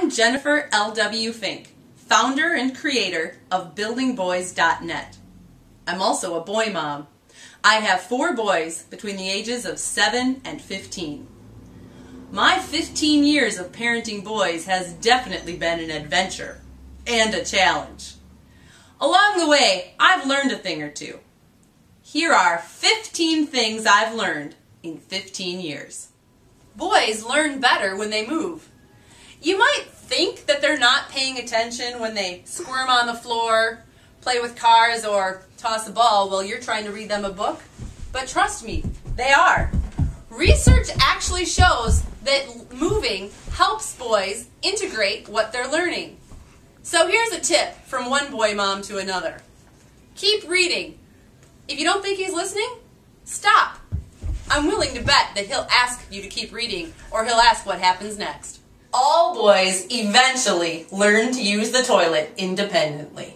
I'm Jennifer L.W. Fink, founder and creator of BuildingBoys.net. I'm also a boy mom. I have 4 boys between the ages of 7 and 15. My 15 years of parenting boys has definitely been an adventure and a challenge. Along the way, I've learned a thing or two. Here are 15 things I've learned in 15 years. Boys learn better when they move. You might think that they're not paying attention when they squirm on the floor, play with cars, or toss a ball while you're trying to read them a book. But trust me, they are. Research actually shows that moving helps boys integrate what they're learning. So here's a tip from one boy mom to another. Keep reading. If you don't think he's listening, stop. I'm willing to bet that he'll ask you to keep reading, or he'll ask what happens next. All boys eventually learn to use the toilet independently.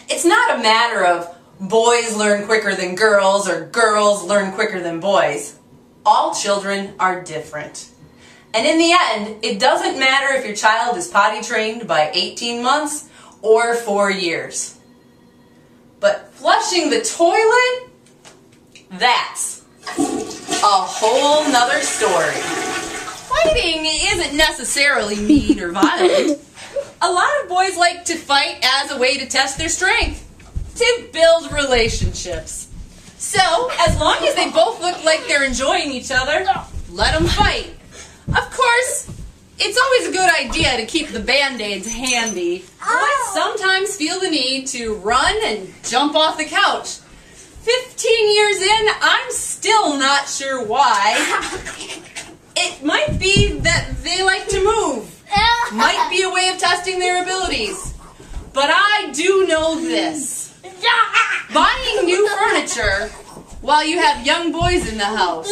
It's not a matter of boys learn quicker than girls or girls learn quicker than boys. All children are different. And in the end, it doesn't matter if your child is potty trained by 18 months or 4 years. But flushing the toilet, that's a whole nother story. Fighting isn't necessarily mean or violent. A lot of boys like to fight as a way to test their strength, to build relationships. So, as long as they both look like they're enjoying each other, let them fight. Of course, it's always a good idea to keep the Band-Aids handy. Boys sometimes feel the need to run and jump off the couch. 15 years in, I'm still not sure why. It might be that they like to move. Might be a way of testing their abilities. But I do know this. Buying new furniture while you have young boys in the house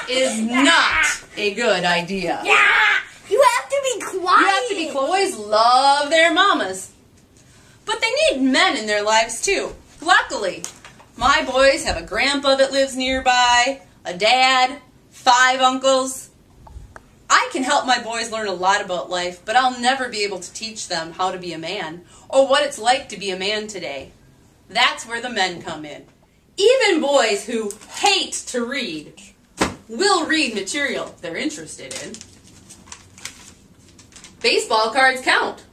is not a good idea. You have to be quiet. You have to be quiet. Boys love their mamas. But they need men in their lives too. Luckily, my boys have a grandpa that lives nearby, a dad, 5 uncles. I can help my boys learn a lot about life, but I'll never be able to teach them how to be a man or what it's like to be a man today. That's where the men come in. Even boys who hate to read will read material they're interested in. Baseball cards count.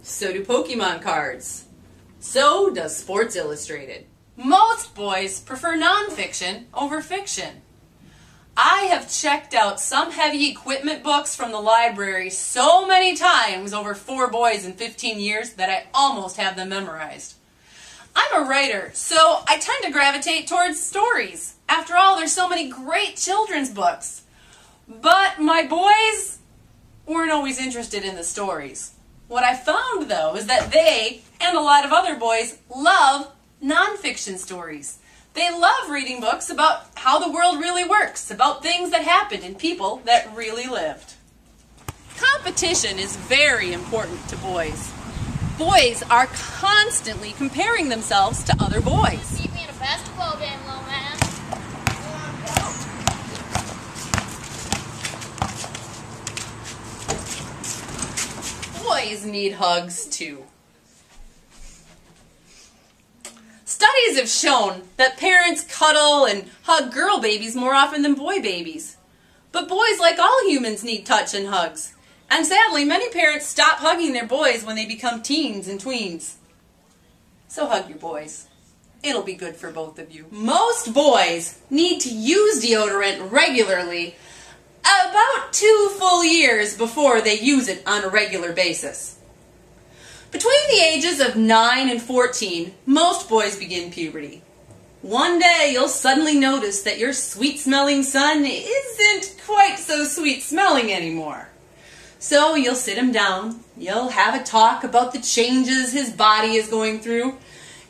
So do Pokemon cards. So does Sports Illustrated. Most boys prefer nonfiction over fiction. I have checked out some heavy equipment books from the library so many times over 4 boys in 15 years that I almost have them memorized. I'm a writer, so I tend to gravitate towards stories. After all, there's so many great children's books. But my boys weren't always interested in the stories. What I found, though, is that they, and a lot of other boys, love nonfiction stories. They love reading books about how the world really works, about things that happened and people that really lived. Competition is very important to boys. Boys are constantly comparing themselves to other boys. Keep me in a basketball game, little man. Boys need hugs too. Studies have shown that parents cuddle and hug girl babies more often than boy babies. But boys, like all humans, need touch and hugs. And sadly, many parents stop hugging their boys when they become teens and tweens. So hug your boys. It'll be good for both of you. Most boys need to use deodorant regularly about 2 full years before they use it on a regular basis. Between the ages of 9 and 14, most boys begin puberty. One day you'll suddenly notice that your sweet-smelling son isn't quite so sweet-smelling anymore. So you'll sit him down, you'll have a talk about the changes his body is going through,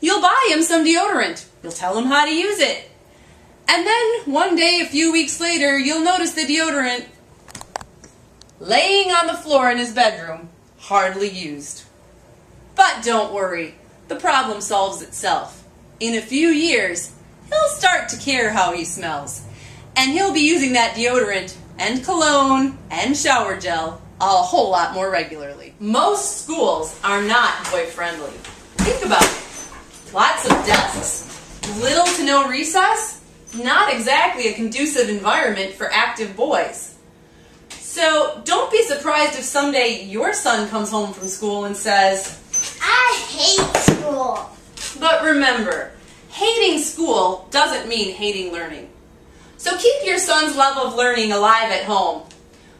you'll buy him some deodorant, you'll tell him how to use it. And then one day, a few weeks later, you'll notice the deodorant laying on the floor in his bedroom, hardly used. But don't worry, the problem solves itself. In a few years, he'll start to care how he smells, and he'll be using that deodorant and cologne and shower gel a whole lot more regularly. Most schools are not boy-friendly. Think about it. Lots of desks, little to no recess, not exactly a conducive environment for active boys. So don't be surprised if someday your son comes home from school and says, I hate school. But remember, hating school doesn't mean hating learning. So keep your son's love of learning alive at home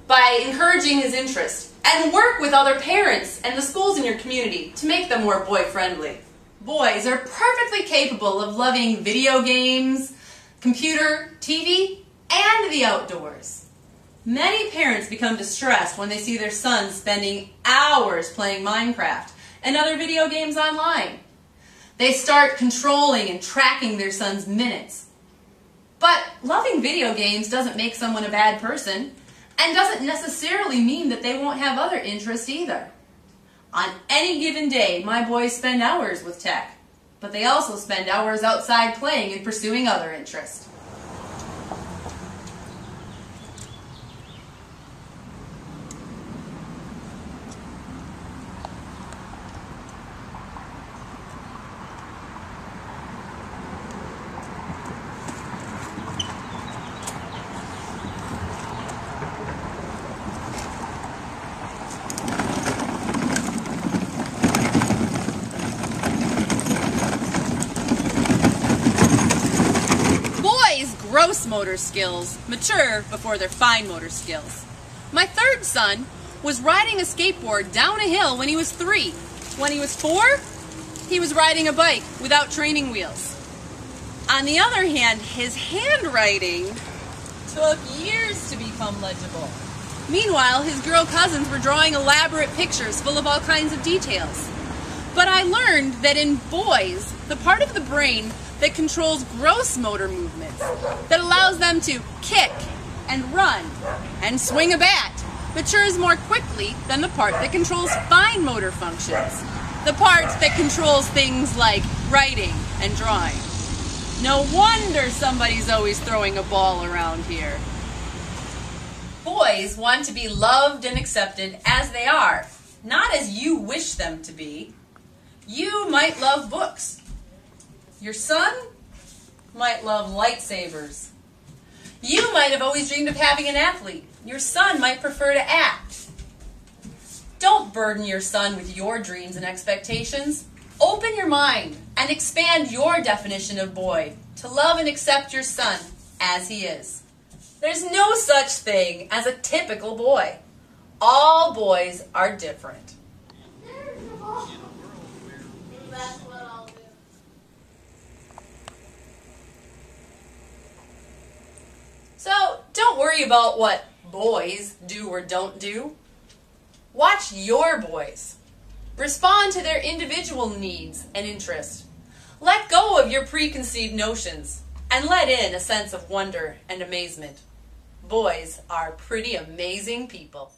by encouraging his interest, and work with other parents and the schools in your community to make them more boy-friendly. Boys are perfectly capable of loving video games, computer, TV, and the outdoors. Many parents become distressed when they see their sons spending hours playing Minecraft and other video games online. They start controlling and tracking their son's minutes. But loving video games doesn't make someone a bad person, and doesn't necessarily mean that they won't have other interests either. On any given day, my boys spend hours with tech, but they also spend hours outside playing and pursuing other interests. Gross motor skills mature before their fine motor skills. My third son was riding a skateboard down a hill when he was 3. When he was 4, he was riding a bike without training wheels. On the other hand, his handwriting took years to become legible. Meanwhile, his girl cousins were drawing elaborate pictures full of all kinds of details. But I learned that in boys, the part of the brain that controls gross motor movements, that allows them to kick and run and swing a bat, matures more quickly than the part that controls fine motor functions, the part that controls things like writing and drawing. No wonder somebody's always throwing a ball around here. Boys want to be loved and accepted as they are, not as you wish them to be. You might love books. Your son might love lightsabers. You might have always dreamed of having an athlete. Your son might prefer to act. Don't burden your son with your dreams and expectations. Open your mind and expand your definition of boy to love and accept your son as he is. There's no such thing as a typical boy. All boys are different. That's what I'll do. So don't worry about what boys do or don't do. Watch your boys. Respond to their individual needs and interests. Let go of your preconceived notions and let in a sense of wonder and amazement. Boys are pretty amazing people.